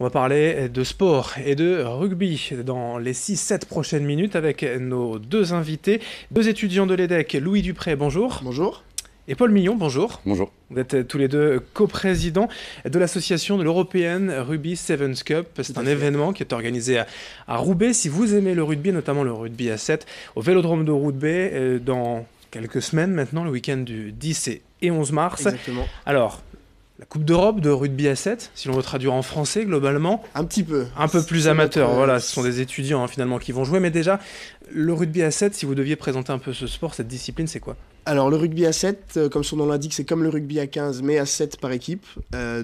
On va parler de sport et de rugby dans les 6-7 prochaines minutes avec nos deux invités, deux étudiants de l'EDEC, Louis Dupré, bonjour, Bonjour. et Paul Millon, bonjour. Bonjour. Vous êtes tous les deux coprésidents de l'association de l'European Rugby Sevens Cup. C'est Tout à un fait. événement qui est organisé à Roubaix. Si vous aimez le rugby, notamment le rugby à 7, au Vélodrome de Roubaix, dans quelques semaines maintenant, le week-end du 10 et 11 mars. Exactement. Alors, la Coupe d'Europe de rugby à 7, si l'on veut traduire en français globalement, Un petit peu. un peu plus C'est amateur, notre, voilà, ce sont des étudiants finalement qui vont jouer, mais déjà, le rugby à 7, si vous deviez présenter un peu ce sport, cette discipline, c'est quoi? Alors, le rugby à 7, comme son nom l'indique, c'est comme le rugby à 15, mais à 7 par équipe.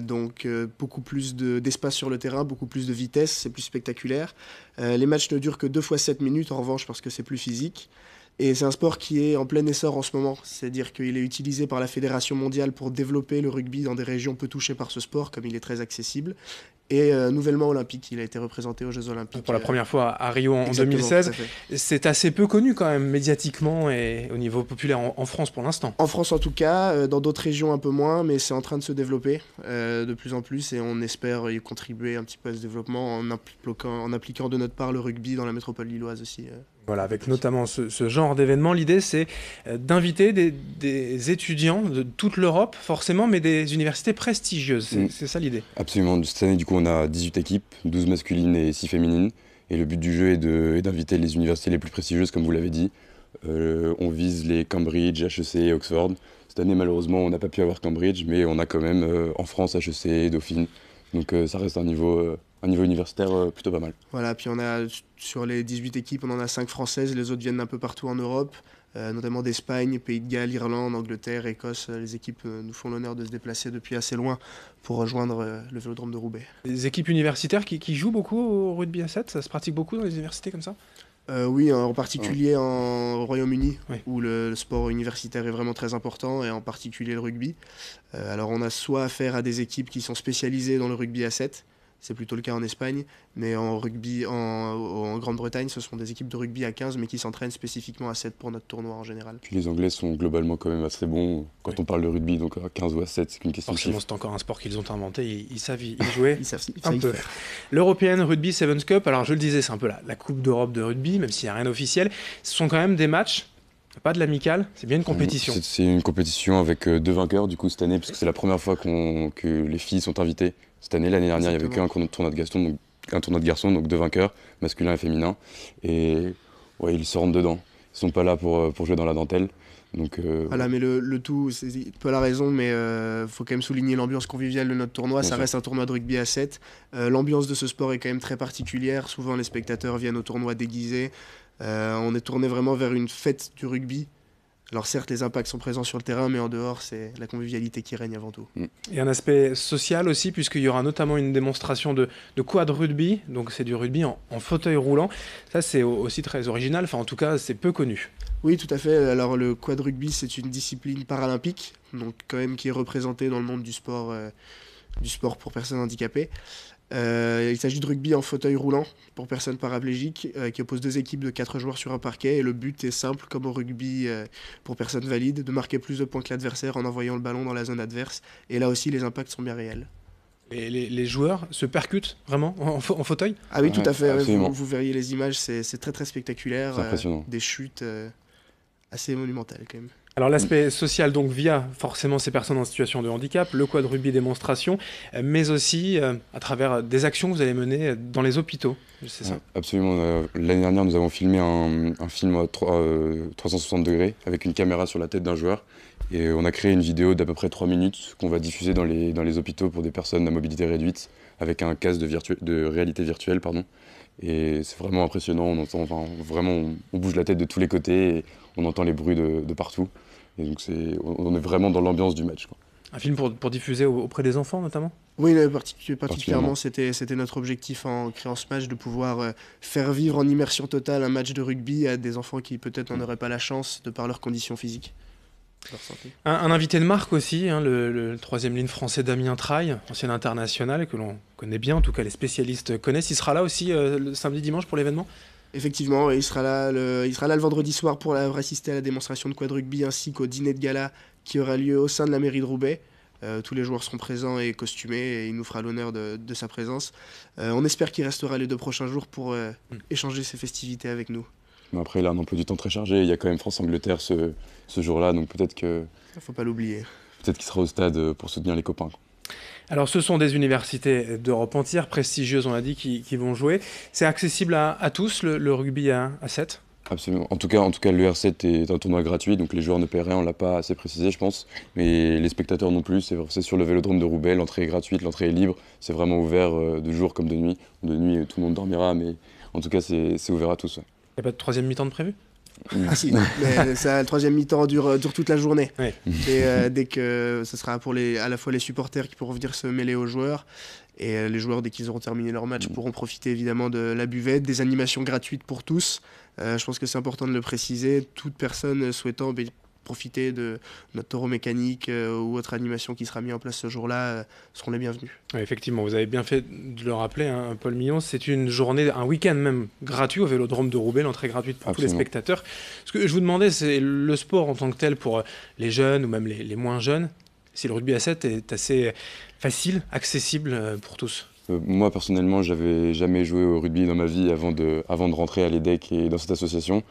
Donc, beaucoup plus d'espace sur le terrain, beaucoup plus de vitesse, c'est plus spectaculaire. Les matchs ne durent que 2 fois 7 minutes, en revanche, parce que c'est plus physique. Et c'est un sport qui est en plein essor en ce moment. C'est-à-dire qu'il est utilisé par la Fédération mondiale pour développer le rugby dans des régions peu touchées par ce sport, comme il est très accessible. Et nouvellement olympique, il a été représenté aux Jeux Olympiques. Pour la première fois à Rio en Exactement, 2016. tout à fait. C'est assez peu connu quand même, médiatiquement et au niveau populaire en France pour l'instant. En France en tout cas, dans d'autres régions un peu moins, mais c'est en train de se développer de plus en plus et on espère y contribuer un petit peu à ce développement en appliquant de notre part le rugby dans la métropole lilloise aussi. Voilà, avec notamment ce genre d'événement, l'idée c'est d'inviter des étudiants de toute l'Europe, forcément, mais des universités prestigieuses. C'est ça l'idée. Absolument. Cette année, du coup, on a 18 équipes, 12 masculines et 6 féminines. Et le but du jeu est d'inviter les universités les plus prestigieuses, comme vous l'avez dit. On vise les Cambridge, HEC et Oxford. Cette année, malheureusement, on n'a pas pu avoir Cambridge, mais on a quand même en France HEC, Dauphine. Donc ça reste un niveau universitaire plutôt pas mal. Voilà, puis on a sur les 18 équipes, on en a 5 françaises, les autres viennent d'un peu partout en Europe, notamment d'Espagne, Pays de Galles, Irlande, Angleterre, Écosse. Les équipes nous font l'honneur de se déplacer depuis assez loin pour rejoindre le Vélodrome de Roubaix. Les équipes universitaires qui jouent beaucoup au rugby à 7, ça se pratique beaucoup dans les universités comme ça? Oui, en particulier au Royaume-Uni, Oui. où le sport universitaire est vraiment très important, et en particulier le rugby. Alors on a soit affaire à des équipes qui sont spécialisées dans le rugby à 7, c'est plutôt le cas en Espagne, mais en rugby en Grande-Bretagne, ce sont des équipes de rugby à 15, mais qui s'entraînent spécifiquement à 7 pour notre tournoi en général. Puis les Anglais sont globalement quand même assez bons quand on parle de rugby, donc à 15 ou à 7, c'est qu'une question de Forcément, chiffres. c'est encore un sport qu'ils ont inventé, ils savent y jouer. Ils savent Un y peu. faire. L'European Rugby Sevens Cup, alors je le disais, c'est un peu la Coupe d'Europe de rugby, même s'il n'y a rien d'officiel. Ce sont quand même des matchs, pas de l'amical, c'est bien une compétition. C'est une compétition avec deux vainqueurs du coup cette année, parce que c'est la première fois que les filles sont invitées. Cette année, l'année dernière, il n'y avait Exactement. qu'un tournoi de garçons, donc deux vainqueurs, masculin et féminin. Et ouais, ils se rentrent dedans. Ils sont pas là pour jouer dans la dentelle. Donc, Voilà, mais le tout, Paul a raison, mais faut quand même souligner l'ambiance conviviale de notre tournoi. Bien Ça sûr. reste un tournoi de rugby à 7. L'ambiance de ce sport est quand même très particulière. Souvent, les spectateurs viennent au tournoi déguisés. On est tourné vraiment vers une fête du rugby. Alors certes, les impacts sont présents sur le terrain, mais en dehors, c'est la convivialité qui règne avant tout. Et un aspect social aussi, puisqu'il y aura notamment une démonstration de quad rugby, donc c'est du rugby en fauteuil roulant. Ça, c'est aussi très original, enfin en tout cas, c'est peu connu. Oui, tout à fait. Alors le quad rugby, c'est une discipline paralympique, donc quand même qui est représentée dans le monde du sport pour personnes handicapées. Il s'agit de rugby en fauteuil roulant pour personnes paraplégiques qui oppose deux équipes de 4 joueurs sur un parquet. Et le but est simple, comme au rugby pour personnes valides, de marquer plus de points que l'adversaire en envoyant le ballon dans la zone adverse. Et là aussi, les impacts sont bien réels. Et les joueurs se percutent vraiment en fauteuil? Ah oui, tout Ouais, à fait. Ouais, absolument. vous verriez les images, c'est très très spectaculaire. C'est impressionnant. Des chutes assez monumentales quand même. Alors l'aspect social, donc via forcément ces personnes en situation de handicap, le quad rugby démonstration, mais aussi à travers des actions que vous allez mener dans les hôpitaux, c'est ça? ouais, absolument. L'année dernière, nous avons filmé un film à 360 degrés avec une caméra sur la tête d'un joueur. Et on a créé une vidéo d'à peu près 3 minutes qu'on va diffuser dans les hôpitaux pour des personnes à mobilité réduite avec un casque de réalité virtuelle. Pardon. Et c'est vraiment impressionnant. On entend, enfin, vraiment, on bouge la tête de tous les côtés et on entend les bruits de partout. Et donc on est vraiment dans l'ambiance du match, quoi. Un film pour diffuser auprès des enfants notamment? Oui, particulièrement, c'était notre objectif en créant ce match, de pouvoir faire vivre en immersion totale un match de rugby à des enfants qui peut-être n'en auraient pas la chance de par leurs conditions physiques, leur santé. Un invité de marque aussi, hein, le troisième ligne français Damien Traille, ancien international que l'on connaît bien, en tout cas les spécialistes connaissent. Il sera là aussi le samedi dimanche pour l'événement? Effectivement, il sera là le vendredi soir pour assister à la démonstration de quad rugby ainsi qu'au dîner de gala qui aura lieu au sein de la mairie de Roubaix. Tous les joueurs seront présents et costumés et il nous fera l'honneur de sa présence. On espère qu'il restera les 2 prochains jours pour échanger ses festivités avec nous. Mais après, il a un emploi du temps très chargé. Il y a quand même France-Angleterre ce jour-là, donc peut-être Faut pas l'oublier. qu'il sera au stade pour soutenir les copains, quoi. Alors, ce sont des universités d'Europe entière, prestigieuses, on l'a dit, qui vont jouer. C'est accessible à tous, le rugby à 7? Absolument. En tout cas, le R7 est un tournoi gratuit, donc les joueurs ne paient rien, on l'a pas assez précisé, je pense. Mais les spectateurs non plus, c'est sur le Vélodrome de Roubaix, l'entrée est gratuite, l'entrée est libre, c'est vraiment ouvert de jour comme de nuit. De nuit, tout le monde dormira, mais en tout cas, c'est ouvert à tous. Ouais. Il n'y a pas de troisième mi-temps de prévu? Ah si, mais ça, le troisième mi-temps dure toute la journée. Ouais. Et dès que ce sera pour à la fois les supporters qui pourront venir se mêler aux joueurs, et les joueurs, dès qu'ils auront terminé leur match, pourront profiter évidemment de la buvette, des animations gratuites pour tous. Je pense que c'est important de le préciser. Toute personne souhaitant profiter de notre taureau mécanique ou autre animation qui sera mise en place ce jour-là seront les bienvenus. Oui, effectivement, vous avez bien fait de le rappeler, hein, Paul Millon. C'est une journée, un week-end même gratuit au Vélodrome de Roubaix, l'entrée gratuite pour Absolument. tous les spectateurs. Ce que je vous demandais, c'est le sport en tant que tel pour les jeunes ou même les moins jeunes. Si le rugby à 7 est assez facile, accessible pour tous. Moi, personnellement, j'avais jamais joué au rugby dans ma vie avant de rentrer à l'EDEC et dans cette association.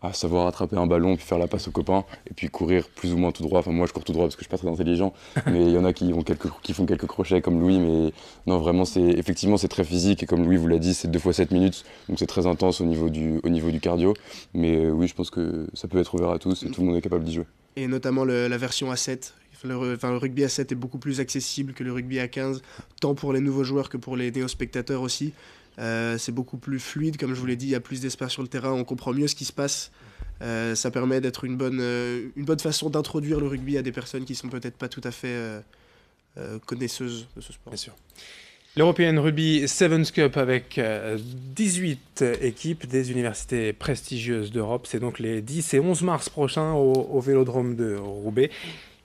À savoir attraper un ballon, puis faire la passe aux copains, et puis courir plus ou moins tout droit. Enfin, moi, je cours tout droit parce que je suis pas très intelligent, mais il y en a qui font quelques crochets comme Louis, mais non, vraiment, effectivement, c'est très physique, et comme Louis vous l'a dit, c'est 2 fois 7 minutes, donc c'est très intense au niveau du cardio. Mais oui, je pense que ça peut être ouvert à tous, et tout le monde est capable d'y jouer. Et notamment la version A7. Le rugby à 7 est beaucoup plus accessible que le rugby à 15, tant pour les nouveaux joueurs que pour les néo-spectateurs aussi. C'est beaucoup plus fluide, comme je vous l'ai dit, il y a plus d'espace sur le terrain, on comprend mieux ce qui se passe. Ça permet d'être une bonne façon d'introduire le rugby à des personnes qui ne sont peut-être pas tout à fait connaisseuses de ce sport. Bien sûr. L'European Rugby Sevens Cup avec 18 équipes des universités prestigieuses d'Europe. C'est donc les 10 et 11 mars prochains au Vélodrome de Roubaix.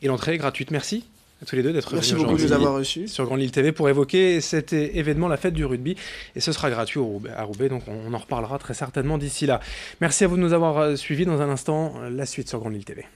Et l'entrée est gratuite. Merci à tous les deux d'être venus Merci beaucoup de nous avoir reçus sur Grande Lille TV pour évoquer cet événement, la fête du rugby. Et ce sera gratuit à Roubaix, donc on en reparlera très certainement d'ici là. Merci à vous de nous avoir suivis. Dans un instant, la suite sur Grande Lille TV.